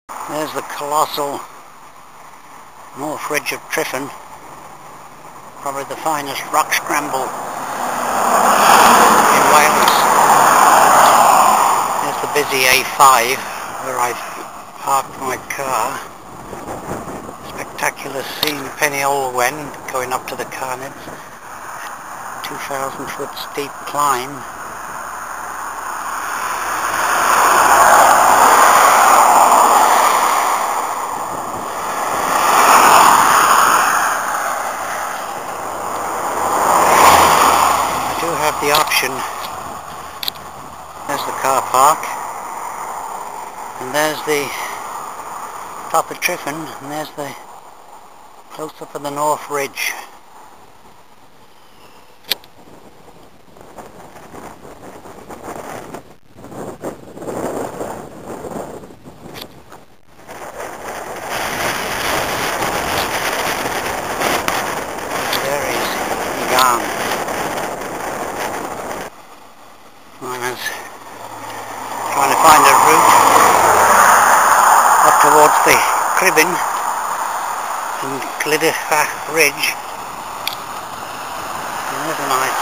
There's the colossal North Ridge of Tryfan, probably the finest rock scramble in Wales. There's the busy A5 where I've parked my car. Spectacular scene, Penny Ogwen going up to the Carnets. 2,000 foot steep climb. The option. There's the car park, and there's the top of Tryfan, and there's the close-up of the North Ridge. There he's gone. Trying to find a route up towards the Cribbin and Llyn Ridge. And there's a nice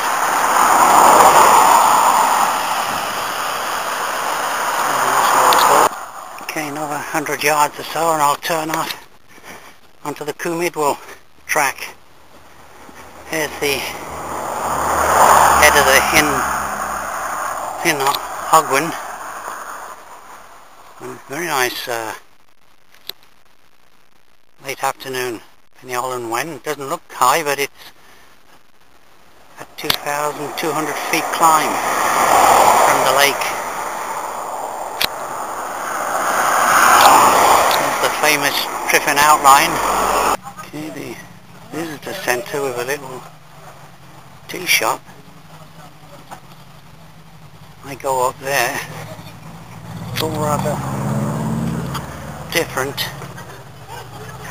okay, another 100 yards or so and I'll turn off onto the Llyn Idwal track. Here's the head of the Llyn Ogwen. Very nice late afternoon. Penny Ogwen doesn't look high, but it's a 2,200 feet climb from the lake. There's the famous Tryfan outline. Okay, the visitor centre with a little tea shop. I go up there. It's all rather different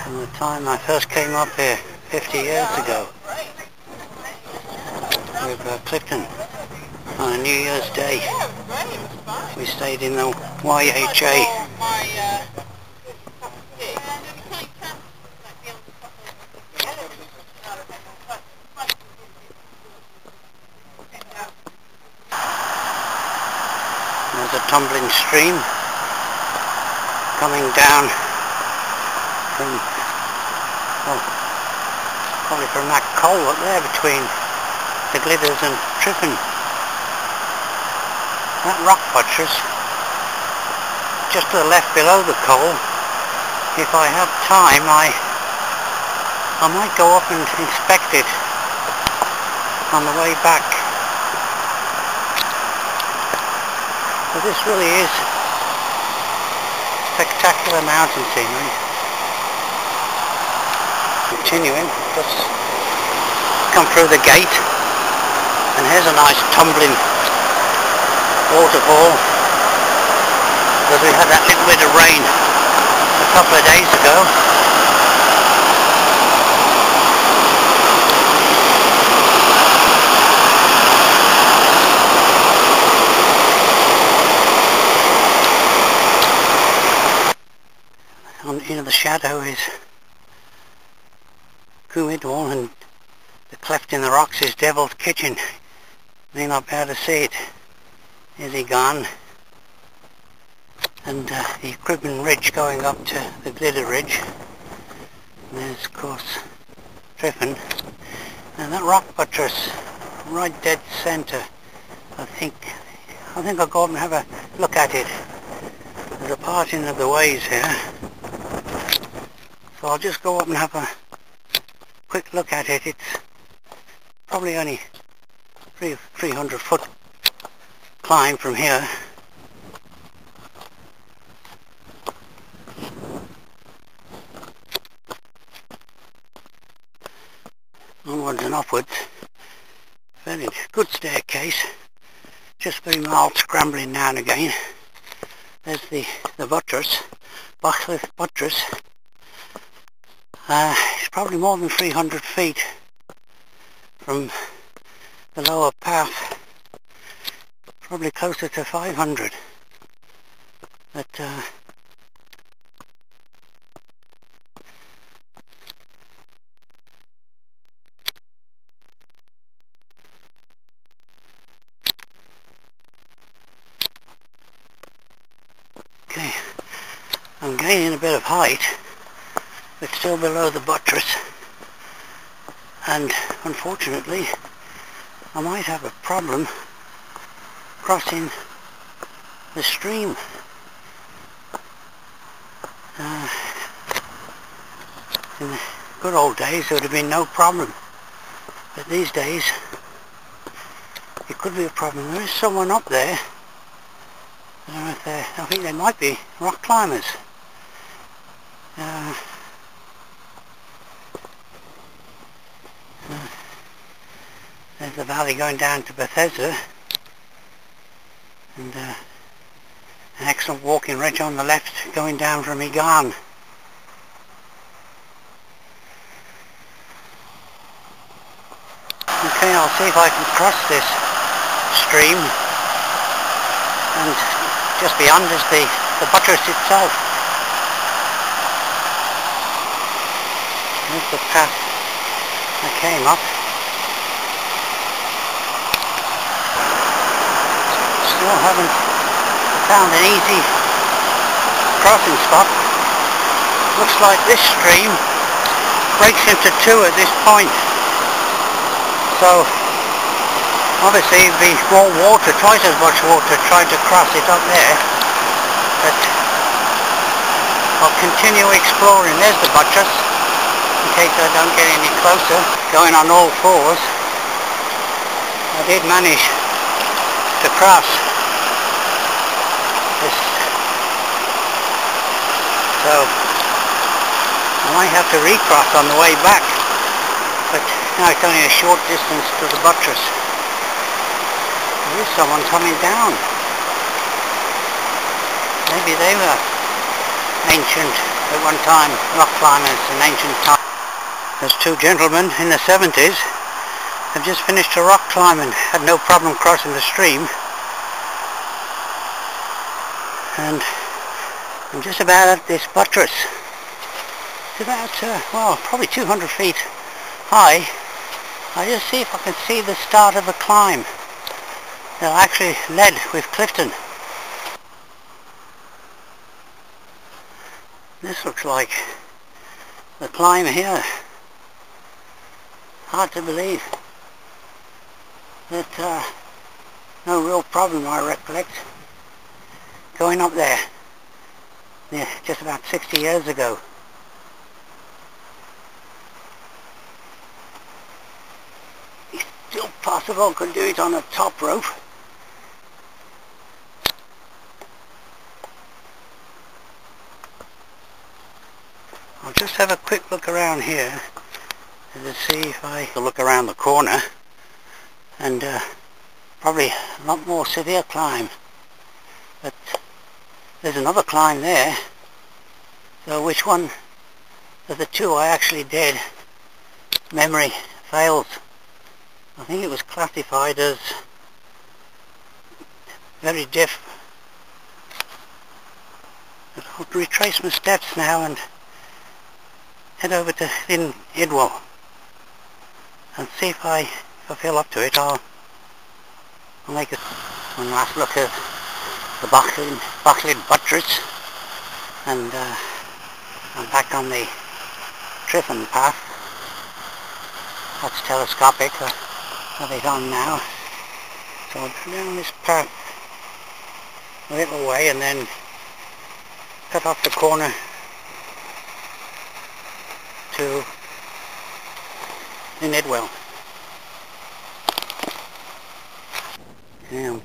from the time I first came up here 50 years ago with Clifton on a New Year's Day. We stayed in the YHA. There's a tumbling stream coming down from, well, probably from that coal up there between the Glidders and Tryfan. That rock buttress, just to the left below the coal, if I have time I might go up and inspect it on the way back. But this really is spectacular mountain scenery. Continuing, let's come through the gate, and here's a nice tumbling waterfall, because we had that little bit of rain a couple of days ago. In the shadow is Llyn Idwal, and the cleft in the rocks is Devil's Kitchen. May not be able to see it. Is he gone? And the Cribbin Ridge going up to the Glider Ridge. And there's of course Tryfan. And that rock buttress right dead centre. I think I'll go up and have a look at it. There's a parting of the ways here. So I'll just go up and have a quick look at it. It's probably only 300 foot climb from here. Onwards and upwards. Very good staircase. Just very mild scrambling now and again. There's the buttress, Bochiwyd buttress. It's probably more than 300 feet from the lower path, probably closer to 500. But Okay, I'm gaining a bit of height, but still below the buttress, and unfortunately I might have a problem crossing the stream. In the good old days there would have been no problem, but these days it could be a problem. There is someone up there. I don't know if I think they might be rock climbers. There's the valley going down to Bethesda, and an excellent walking ridge on the left going down from Ogwen. Okay, I'll see if I can cross this stream, and just beyond is the buttress itself. There's the path I came up. Still haven't found an easy crossing spot. Looks like this stream breaks into two at this point. So obviously it'd be more water, twice as much water trying to cross it up there. But I'll continue exploring. There's the buttress, in case I don't get any closer. Going on all fours, I did manage to cross this, so I might have to recross on the way back, but now it's only a short distance to the buttress. There is someone coming down. Maybe they were ancient at one time, rock climbers in ancient times. There's two gentlemen in the 70s have just finished a rock climb and had no problem crossing the stream. And I'm just about at this buttress. It's about, well, probably 200 feet high. I'll just see if I can see the start of a climb. They're actually led with Clifton. This looks like the climb here. Hard to believe that no real problem, I recollect, going up there, yeah, just about 60 years ago. It's still possible, could do it on a top rope. I'll just have a quick look around here to see if I look around the corner, and probably a lot more severe climb, but there's another climb there. So which one of the two I actually did, memory fails. I think it was classified as very diff. I'll retrace my steps now and head over to Llyn Idwal and see if I feel up to it. I'll make one last look at the Bochiwyd buttress, and I'm back on the Triffin path. That's telescopic. I have it on now. So I'll go down this path a little way and then cut off the corner to Llyn Idwal. I'm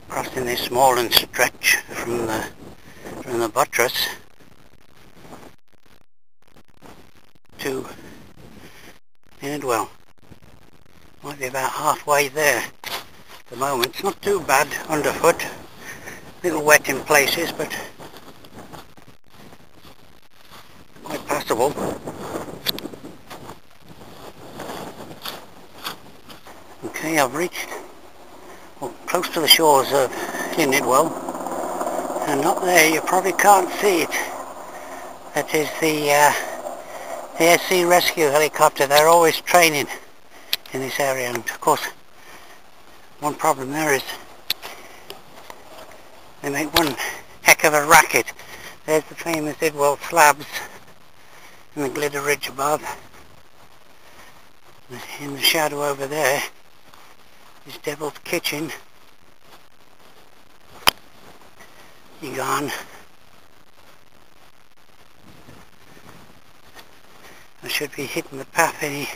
crossing this small and stretch from the buttress to Llyn Idwal. Might be about halfway there at the moment. It's not too bad underfoot. A little wet in places, but quite passable. Okay, I've reached close to the shores of Llyn Idwal, and up there you probably can't see it. That is the ASC rescue helicopter. They're always training in this area, and of course one problem there is they make one heck of of a racket. There's the famous Idwal Slabs and the glitter ridge above. In the shadow over there is Devil's Kitchen. Llyn. I should be hitting the path any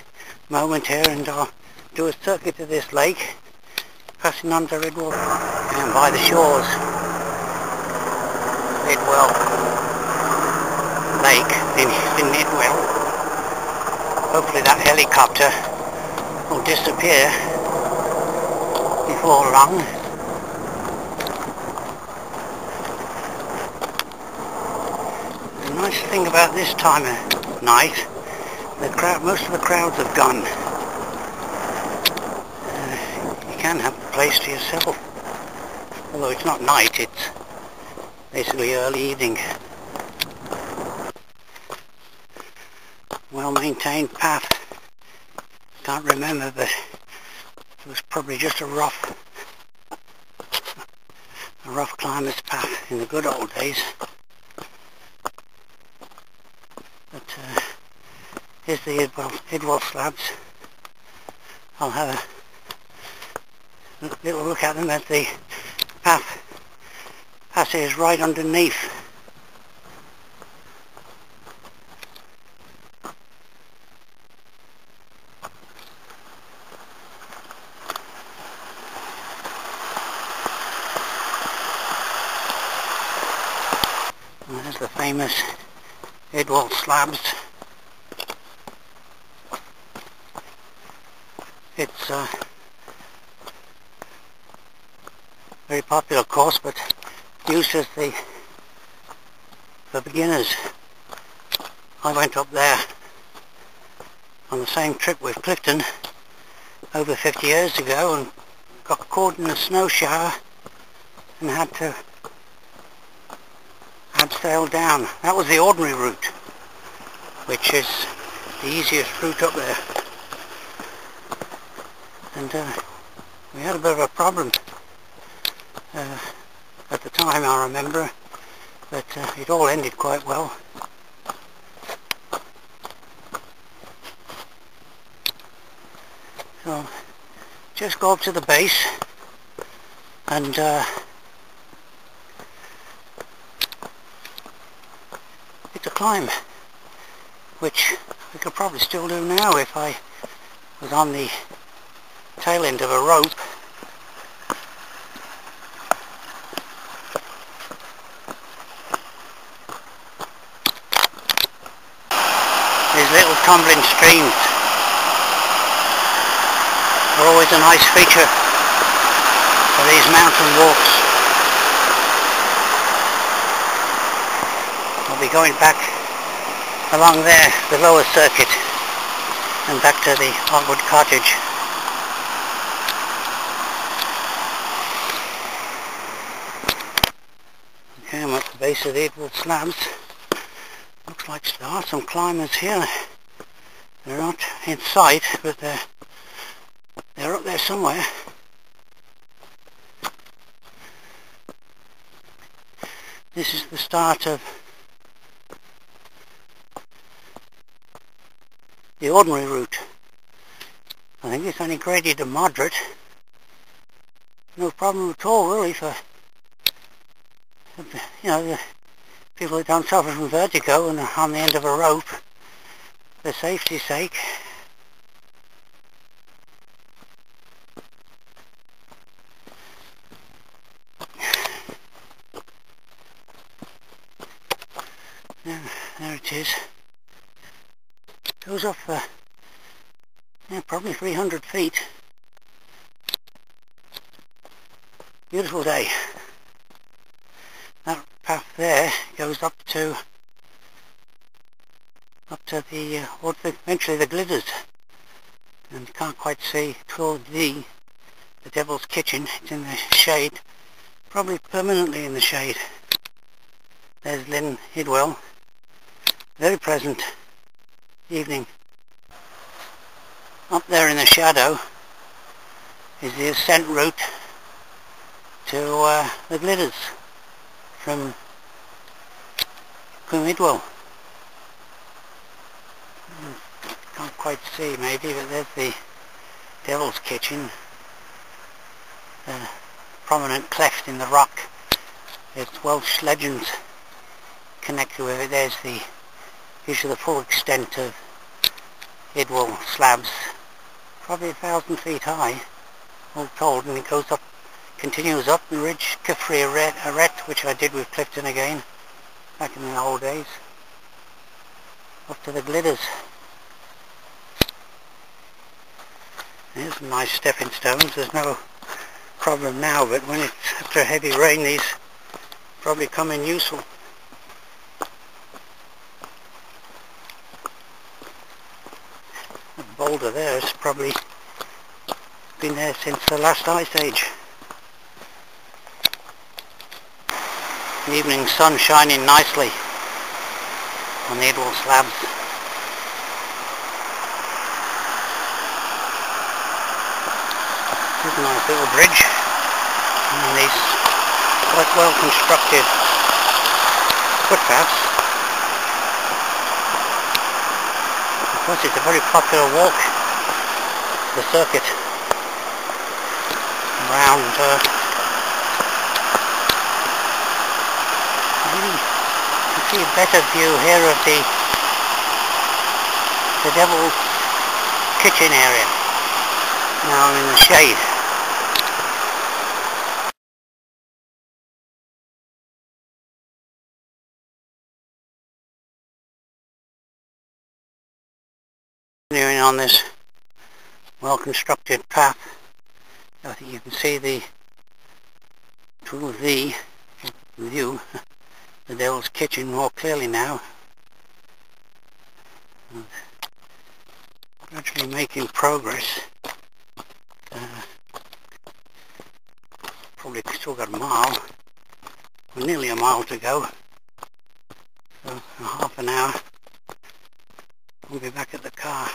moment here, and I'll do a circuit of this lake, passing under Idwal and by the shores of Idwal Lake in Idwal. Hopefully that helicopter will disappear before long. The nice thing about this time of night, most of the crowds have gone. You can have the place to yourself. Although it's not night, it's basically early evening. Well maintained path. Can't remember, but it was probably just a rough climber's path in the good old days. But here's the Idwal Slabs. I'll have a little look at them as the path passes right underneath. And there's the famous Idwal Slabs. It's a very popular course, but used as for beginners. I went up there on the same trip with Clifton over 50 years ago and got caught in a snow shower and had to sail down. That was the ordinary route, which is the easiest route up there. And we had a bit of a problem at the time, I remember, but it all ended quite well. So just go up to the base and it's a climb, which I could probably still do now if I was on the tail end of a rope. These little tumbling streams are always a nice feature for these mountain walks. I'll be going back along there, the lower circuit, and back to the Ogwen cottage. Okay, I'm at the base of the Idwal Slabs. Looks like there are some climbers here. They're not in sight, but they're up there somewhere. This is the start of the ordinary route. I think it's only graded to moderate. No problem at all really for, you know, the people that don't suffer from vertigo and are on the end of a rope for safety's sake. There it is. Goes up for probably 300 feet. Beautiful day. That path there goes up to the eventually the glitters, and you can't quite see toward the Devil's Kitchen. It's in the shade, probably permanently in the shade. There's Llyn Idwal. Very pleasant evening. Up there in the shadow is the ascent route to the glitters from Llyn Idwal. Can't quite see maybe, but there's the Devil's Kitchen. A prominent cleft in the rock. It's Welsh legends connected with it. There's the gives you the full extent of Idwal Slabs. Probably 1,000 feet high, all told, and it goes up, continues up the ridge, Cyfri Arret, which I did with Clifton again, back in the old days, up to the Glidders. There's some nice stepping stones. There's no problem now, but when it's after a heavy rain, these probably come in useful. The boulder there has probably been there since the last ice age. The evening sun shining nicely on the Idwal Slabs. There's a nice little bridge and these quite well constructed footpaths. Of course, it's a very popular walk, the circuit around you can see a better view here of the Devil's Kitchen area. Now I'm in the shade. Continuing on this well constructed path, I think you can see the view, the Devil's Kitchen more clearly now. Gradually making progress. Probably still got a mile, or nearly a mile to go. So in half an hour we'll be back at the car.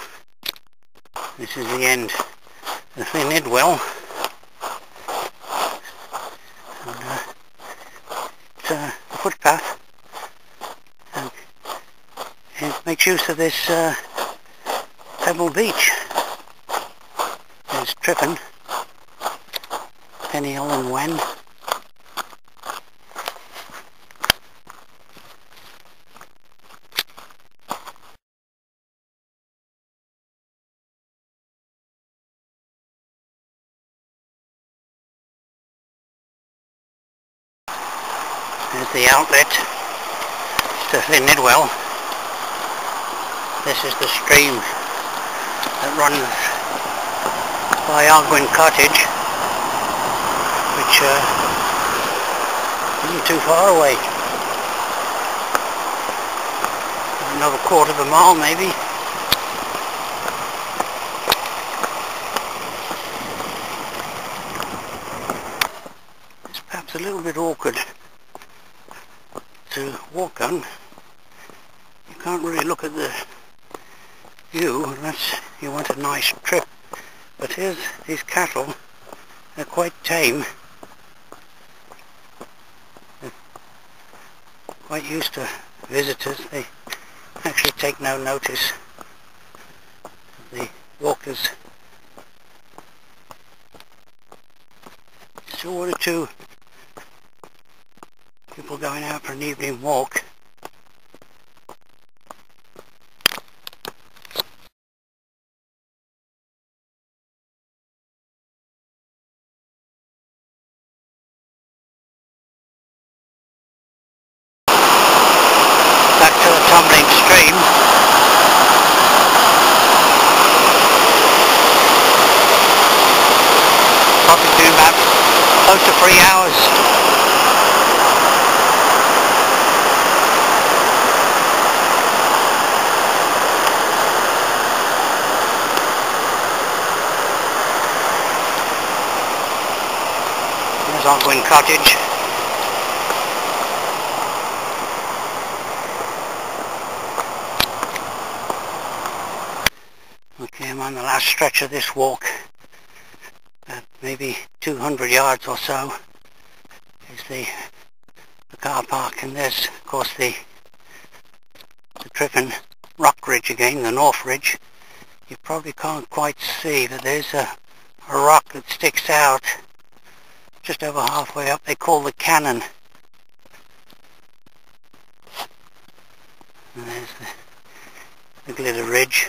This is the end of Llyn Idwal. It's a footpath, and it makes use of this pebble beach. There's Tryfan, Penny Ogwen. There's the outlet to Llyn Idwal. This is the stream that runs by Ogwen cottage, which isn't too far away. Another quarter of a mile maybe. It's perhaps a little bit awkward to walk on. You can't really look at the view unless you want a nice trip. But here's these cattle. They're quite tame. They're quite used to visitors. They actually take no notice of the walkers. So one or two people going out for an evening walk. Back to the tumbling stream. Probably been about close to 3 hours. There's Ogwen cottage. Okay, I'm on the last stretch of this walk. Maybe 200 yards or so is the car park, and there's of course the the Tryfan rock ridge again, the North Ridge. You probably can't quite see, but there's a rock that sticks out just over halfway up. They call the Cannon. And there's the Glitter Ridge.